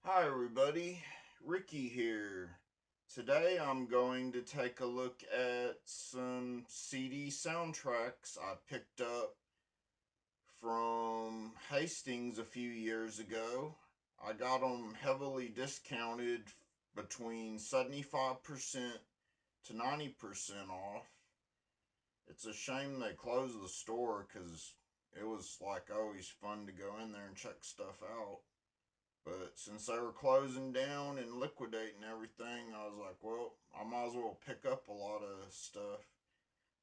Hi everybody, Ricky here. Today I'm going to take a look at some CD soundtracks I picked up from Hastings a few years ago. I got them heavily discounted between 75% to 90% off. It's a shame they closed the store because it was like always fun to go in there and check stuff out. But since they were closing down and liquidating everything, I was like, well, I might as well pick up a lot of stuff.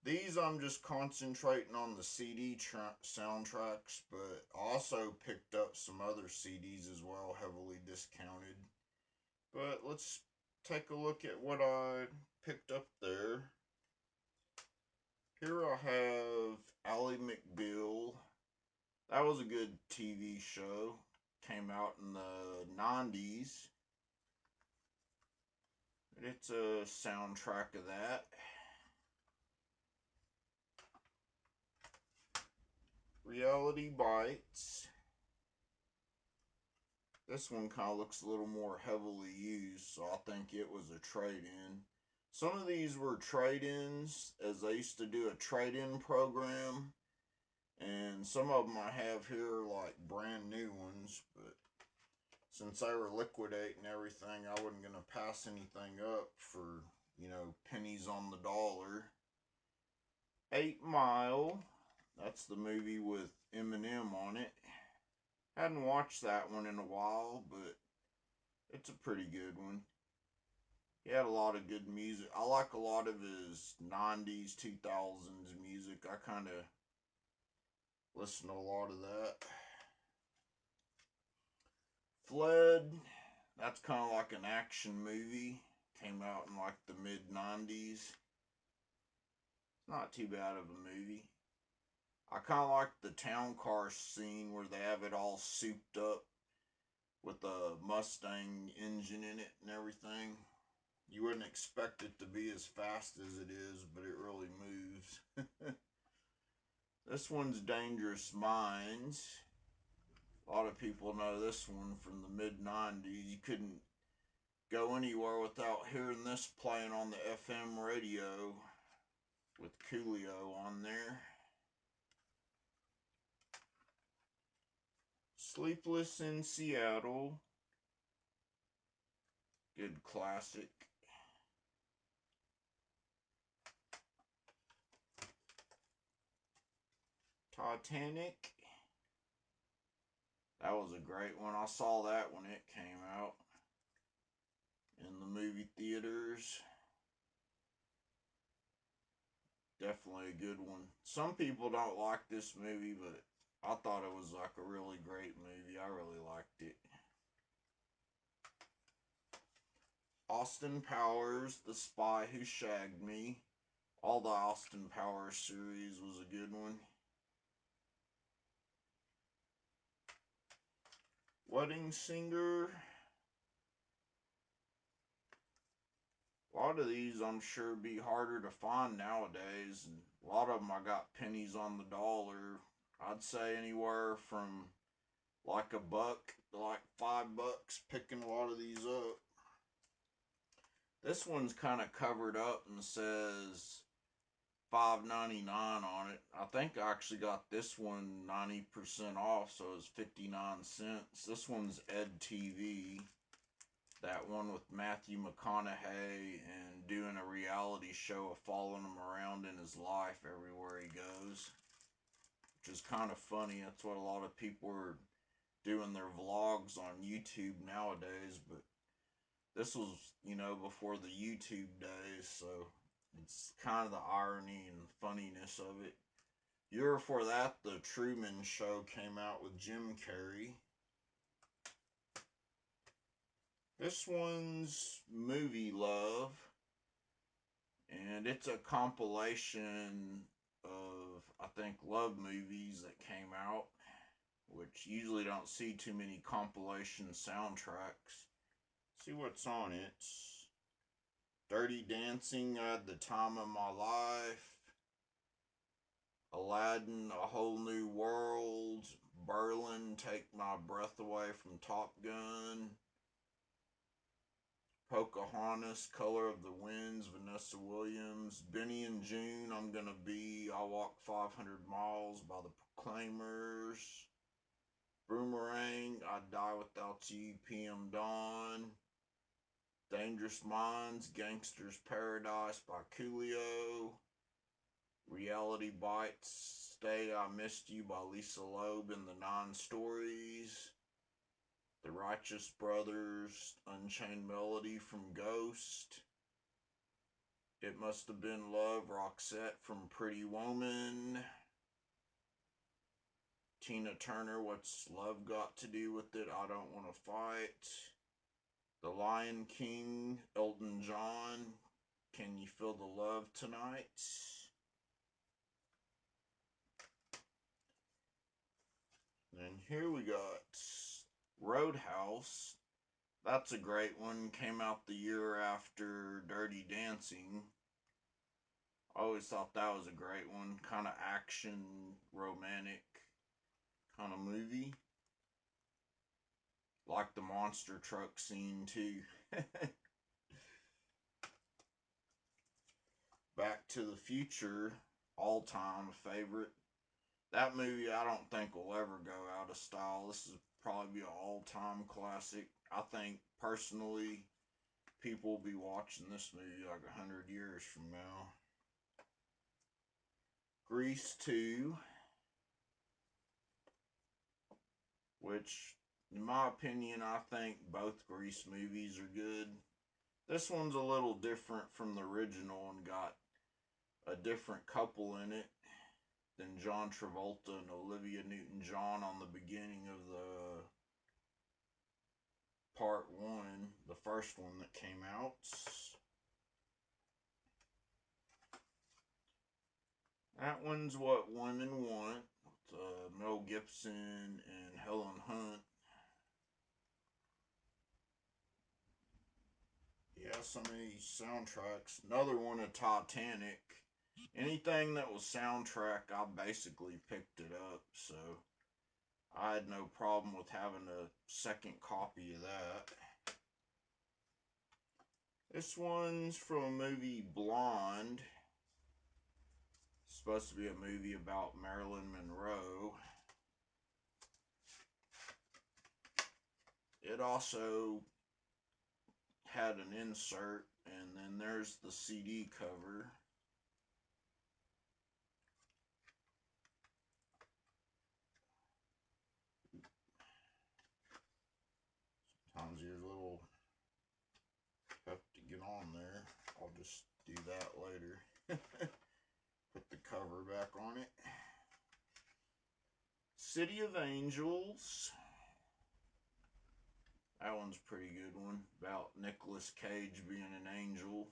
These I'm just concentrating on the soundtracks, but I also picked up some other CDs as well, heavily discounted. But let's take a look at what I picked up there. Here I have Allie Mcbeal. That was a good TV show. Came out in the 90s. It's a soundtrack of that. Reality Bites. This one kind of looks a little more heavily used, so I think it was a trade-in. Some of these were trade-ins, as they used to do a trade-in program, and some of them I have here like brand new ones, but since they were liquidating everything, I wasn't going to pass anything up for, pennies on the dollar. 8 Mile. That's the movie with Eminem on it. Hadn't watched that one in a while, but it's a pretty good one. He had a lot of good music. I like a lot of his 90s, 2000s music. I kind of listen to a lot of that. Fled. That's kind of like an action movie. Came out in like the mid 90s. Not too bad of a movie. I kind of like the town car scene where they have it all souped up with a Mustang engine in it and everything. You wouldn't expect it to be as fast as it is, but it really moves. This one's Dangerous Minds. A lot of people know this one from the mid 90s. You couldn't go anywhere without hearing this playing on the FM radio with Coolio on there. Sleepless in Seattle. Good classic. Titanic. That was a great one. I saw that when it came out in the movie theaters. Definitely a good one. Some people don't like this movie, but I thought it was like a really great movie. I really liked it. Austin Powers, The Spy Who Shagged Me. All the Austin Powers series was a good one. Wedding Singer. A lot of these I'm sure be harder to find nowadays. And a lot of them I got pennies on the dollar. I'd say anywhere from like a buck to like $5 picking a lot of these up. This one's kind of covered up and says $5.99 on it. I think I actually got this one 90% off, so it's 59 cents. This one's Ed TV. That one with Matthew McConaughey and doing a reality show of following him around in his life everywhere he goes. Which is kind of funny. That's what a lot of people are doing their vlogs on YouTube nowadays, but this was, before the YouTube days, so it's kind of the irony and funniness of it. Year before that, the Truman Show came out with Jim Carrey. This one's Movie Love, and it's a compilation of, I think, love movies that came out, which usually don't see too many compilation soundtracks. See what's on it. Dirty Dancing, I Had the Time of My Life. Aladdin, A Whole New World. Berlin, Take My Breath Away from Top Gun. Pocahontas, Color of the Winds, Vanessa Williams. Benny and June, I'm Gonna Be, I Walk 500 Miles by the Proclaimers. Boomerang, I Die Without You, PM Dawn. Dangerous Minds, Gangster's Paradise by Coolio. Reality Bites, Stay I Missed You by Lisa Loeb and the Nine Stories. The Righteous Brothers, Unchained Melody from Ghost. It Must Have Been Love, Roxette from Pretty Woman. Tina Turner, What's Love Got to Do with It? I Don't Want to Fight. The Lion King, Elton John, Can You Feel the Love Tonight? And here we got Roadhouse. That's a great one. Came out the year after Dirty Dancing. I always thought that was a great one. Kind of action, romantic kind of movie. Like the monster truck scene too. Back to the Future, all time favorite. That movie I don't think will ever go out of style. This is probably be an all time classic. I think personally, people will be watching this movie like 100 years from now. Grease 2, which, in my opinion, I think both Grease movies are good. This one's a little different from the original and got a different couple in it than John Travolta and Olivia Newton-John on the beginning of the part 1, the first one that came out. That one's What Women Want, with Mel Gibson and Helen Hunt. Yeah, so many soundtracks. Another one of Titanic. Anything that was soundtrack, I basically picked it up, so I had no problem with having a second copy of that. This one's from a movie, Blonde. It's supposed to be a movie about Marilyn Monroe. It also had an insert, and then there's the CD cover. Sometimes you're a little tough to get on there. I'll just do that later. Put the cover back on it. City of Angels. That one's a pretty good one. About Nicolas Cage being an angel.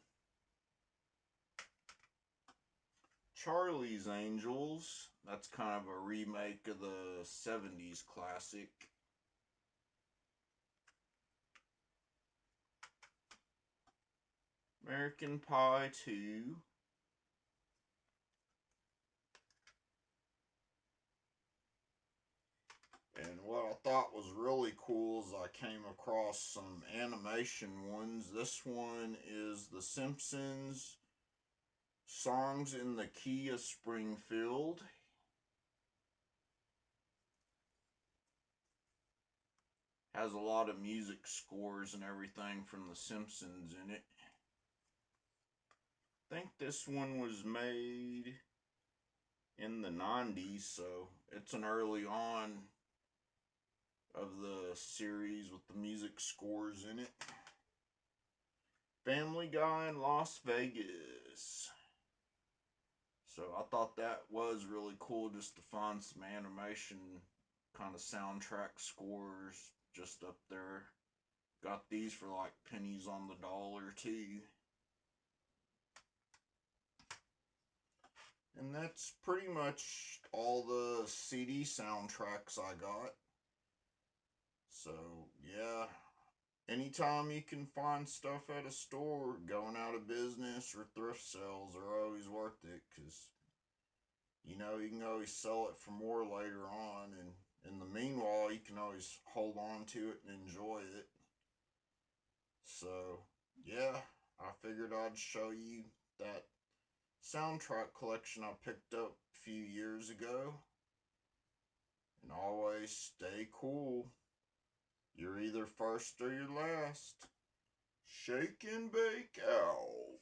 Charlie's Angels. That's kind of a remake of the 70s classic. American Pie 2. And what I thought was really cool is I came across some animation ones. This one is The Simpsons, Songs in the Key of Springfield. Has a lot of music scores and everything from The Simpsons in it. I think this one was made in the 90s, so it's an early on of the series with the music scores in it. Family Guy in Las Vegas. So I thought that was really cool just to find some animation kind of soundtrack scores just up there. Got these for like pennies on the dollar too. And that's pretty much all the CD soundtracks I got. So, yeah. Anytime you can find stuff at a store, going out of business, or thrift sales are always worth it. Because, you know, you can always sell it for more later on. And in the meanwhile, you can always hold on to it and enjoy it. So, Yeah, I figured I'd show you that soundtrack collection I picked up a few years ago. And always stay cool. You're either first or you're last. Shake and bake out.